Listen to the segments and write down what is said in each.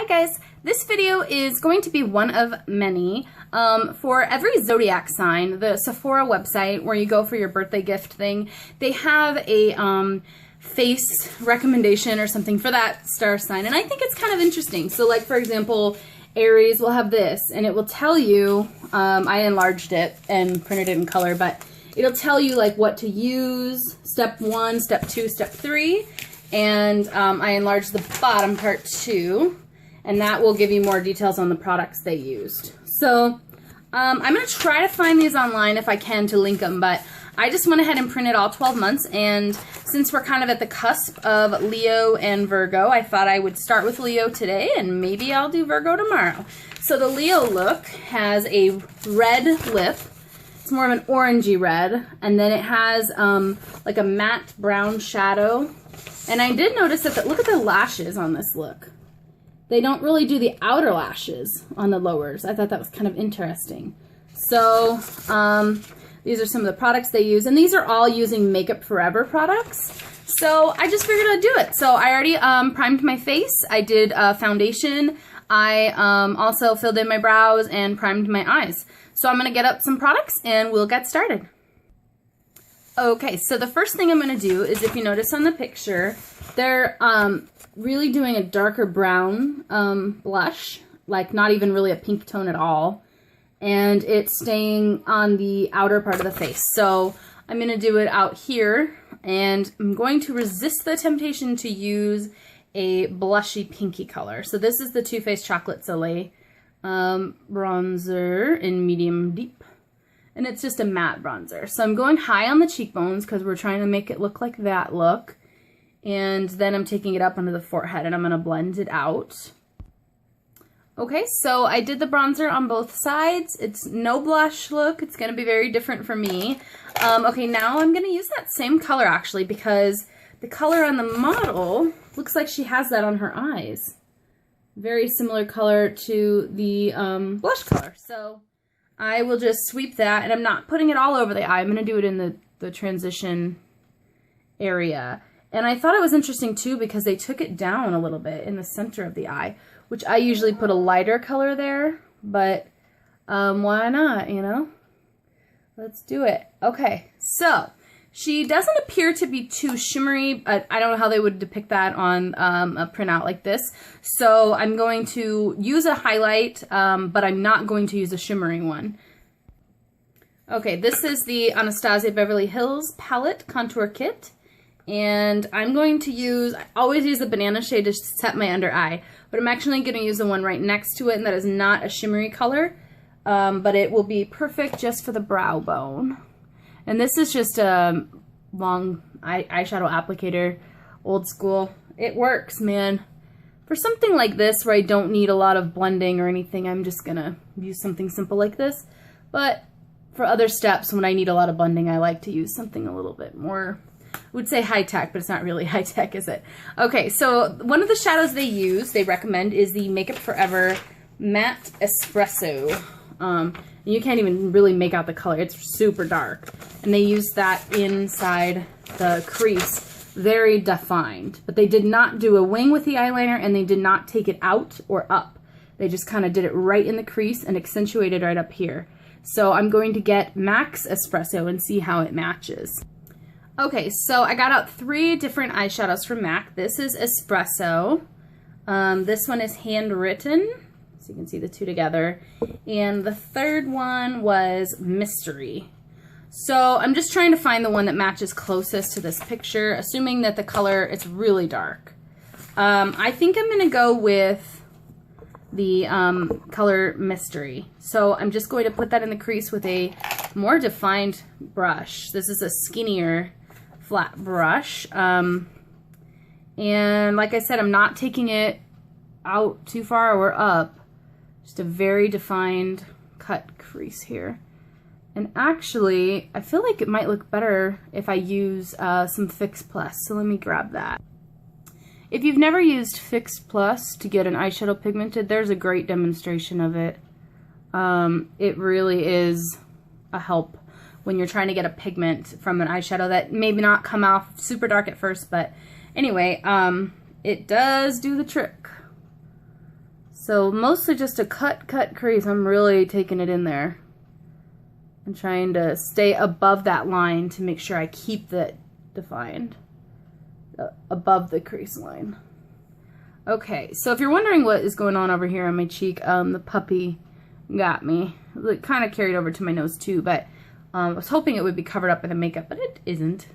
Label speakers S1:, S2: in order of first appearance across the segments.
S1: Hi guys, this video is going to be one of many. For every Zodiac sign, the Sephora website where you go for your birthday gift thing, they have a face recommendation or something for that star sign, and I think it's kind of interesting. So like for example, Aries will have this, and it will tell you, I enlarged it and printed it in color, but it'll tell you like what to use, step 1, step 2, step 3, and I enlarged the bottom part too. And that will give you more details on the products they used. So I'm going to try to find these online if I can to link them, but I just went ahead and printed all 12 months, and since we're kind of at the cusp of Leo and Virgo, I thought I would start with Leo today and maybe I'll do Virgo tomorrow. So the Leo look has a red lip. It's more of an orangey red, and then it has like a matte brown shadow. And I did notice that, look at the lashes on this look. They don't really do the outer lashes on the lowers. I thought that was kind of interesting. So these are some of the products they use, and these are all using Makeup Forever products. So I just figured I'd do it. So I already primed my face. I did foundation. I also filled in my brows and primed my eyes. So I'm gonna get up some products and we'll get started. Okay, so the first thing I'm gonna do is, if you notice on the picture, they're really doing a darker brown blush, like not even really a pink tone at all, and it's staying on the outer part of the face. So I'm going to do it out here, and I'm going to resist the temptation to use a blushy pinky color. So this is the Too Faced Chocolate Soleil bronzer in medium deep, and it's just a matte bronzer. So I'm going high on the cheekbones because we're trying to make it look like that look. And then I'm taking it up under the forehead and I'm going to blend it out. Okay, so I did the bronzer on both sides. It's no blush look. It's going to be very different for me. Okay, now I'm going to use that same color actually, because the color on the model looks like she has that on her eyes. Very similar color to the blush color. So I will just sweep that, and I'm not putting it all over the eye. I'm going to do it in the transition area. And I thought it was interesting too because they took it down a little bit in the center of the eye, which I usually put a lighter color there, but why not, you know? Let's do it. Okay, so she doesn't appear to be too shimmery. I don't know how they would depict that on a printout like this. So I'm going to use a highlight, but I'm not going to use a shimmering one. Okay, this is the Anastasia Beverly Hills Palette Contour Kit. And I'm going to use, I always use the banana shade to set my under eye, but I'm actually going to use the one right next to it, and that is not a shimmery color, but it will be perfect just for the brow bone. And this is just a long eyeshadow applicator, old school. It works, man. For something like this where I don't need a lot of blending or anything, I'm just going to use something simple like this. But for other steps, when I need a lot of blending, I like to use something a little bit more, I would say high-tech, but it's not really high-tech, is it? Okay, so one of the shadows they recommend is the Makeup Forever Matte Espresso. You can't even really make out the color. It's super dark. And they use that inside the crease, very defined. But they did not do a wing with the eyeliner, and they did not take it out or up. They just kind of did it right in the crease and accentuated right up here. So I'm going to get Max Espresso and see how it matches. Okay, so I got out 3 different eyeshadows from MAC. This is Espresso. This one is Handwritten, so you can see the two together. And the third one was Mystery. So I'm just trying to find the one that matches closest to this picture, assuming that the color is really dark. I think I'm going to go with the color Mystery. So I'm just going to put that in the crease with a more defined brush. This is a skinnier flat brush, and like I said, I'm not taking it out too far or up, just a very defined cut crease here. And actually I feel like it might look better if I use some Fix Plus, so let me grab that. If you've never used Fix Plus to get an eyeshadow pigmented, there's a great demonstration of it. It really is a help when you're trying to get a pigment from an eyeshadow that maybe not come off super dark at first, but anyway, it does do the trick. So mostly just a cut crease. I'm really taking it in there and trying to stay above that line to make sure I keep that defined above the crease line. Okay, so if you're wondering what is going on over here on my cheek, the puppy got me. It kind of carried over to my nose too, but I was hoping it would be covered up by the makeup, but it isn't.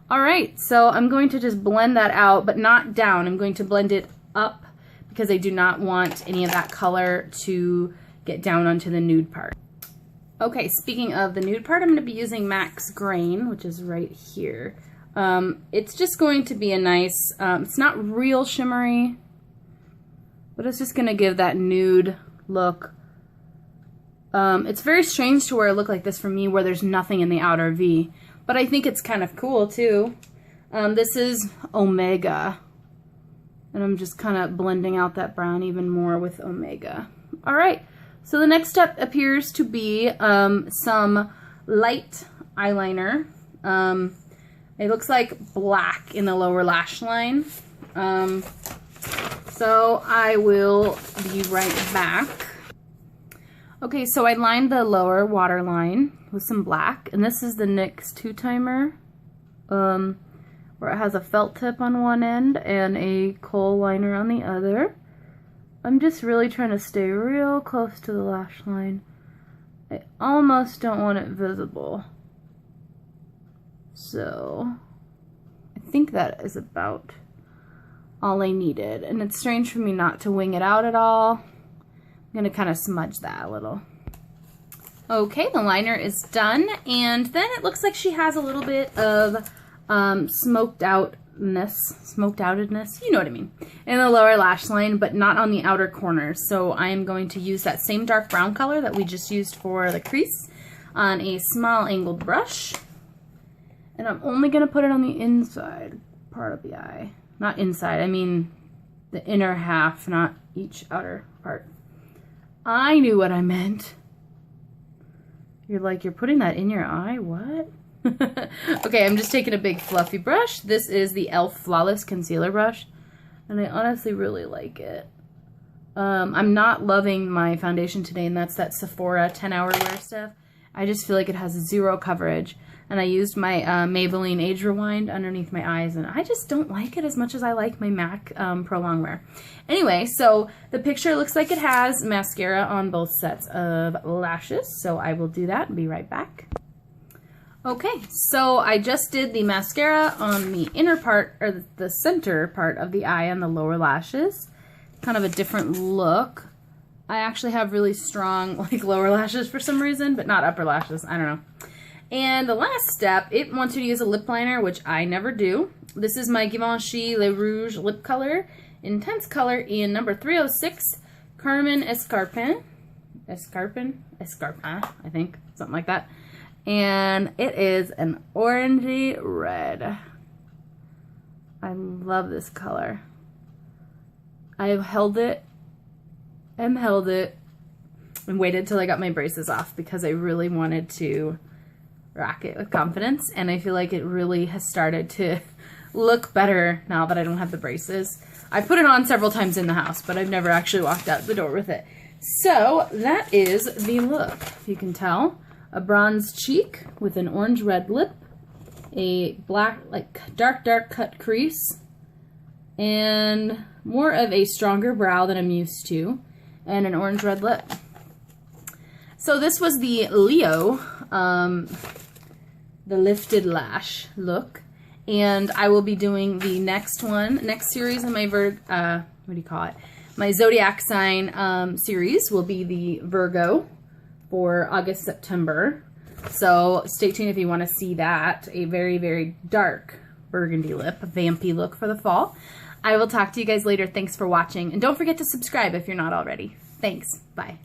S1: Alright, so I'm going to just blend that out, but not down. I'm going to blend it up because I do not want any of that color to get down onto the nude part. Okay, speaking of the nude part, I'm going to be using Max Grain, which is right here. It's just going to be a nice, it's not real shimmery, but it's just going to give that nude look. It's very strange to wear a look like this for me where there's nothing in the outer V, but I think it's kind of cool too. This is Omega, and I'm just kind of blending out that brown even more with Omega. Alright, so the next step appears to be some light eyeliner. It looks like black in the lower lash line. So I will be right back. Okay, so I lined the lower waterline with some black, and this is the NYX 2-timer, where it has a felt tip on one end and a kohl liner on the other. I'm just really trying to stay real close to the lash line. I almost don't want it visible. So I think that is about all I needed, and it's strange for me not to wing it out at all. I'm going to kind of smudge that a little. Okay, the liner is done, and then it looks like she has a little bit of smoked outedness, you know what I mean, in the lower lash line, but not on the outer corners. So I am going to use that same dark brown color that we just used for the crease on a small angled brush. And I'm only going to put it on the inside part of the eye. Not inside, I mean the inner half, not each outer part. I knew what I meant. You're like, you're putting that in your eye? What? Okay, I'm just taking a big fluffy brush. This is the e.l.f. Flawless Concealer Brush, and I honestly really like it. I'm not loving my foundation today, and that's that Sephora 10-hour wear stuff. I just feel like it has zero coverage. And I used my Maybelline Age Rewind underneath my eyes, and I just don't like it as much as I like my MAC Pro Longwear. Anyway, so the picture looks like it has mascara on both sets of lashes, so I will do that and be right back. Okay, so I just did the mascara on the inner part, or the center part of the eye on the lower lashes. Kind of a different look. I actually have really strong like lower lashes for some reason, but not upper lashes, I don't know. And the last step, it wants you to use a lip liner, which I never do. This is my Givenchy Le Rouge Lip Color, Intense Color in number 306, Carmen Escarpin, I think, something like that. And it is an orangey red. I love this color. I've held it and held it and waited till I got my braces off because I really wanted to rock it with confidence, and I feel like it really has started to look better now that I don't have the braces. I put it on several times in the house, but I've never actually walked out the door with it. So that is the look. If you can tell, a bronze cheek with an orange red lip, a black, like dark cut crease, and more of a stronger brow than I'm used to, and an orange red lip. So this was the Leo, the lifted lash look, and I will be doing the next series in my my Zodiac sign series will be the Virgo for August, September. So stay tuned if you want to see that. A very, very dark burgundy lip, a vampy look for the fall. I will talk to you guys later. Thanks for watching, and don't forget to subscribe if you're not already. Thanks. Bye.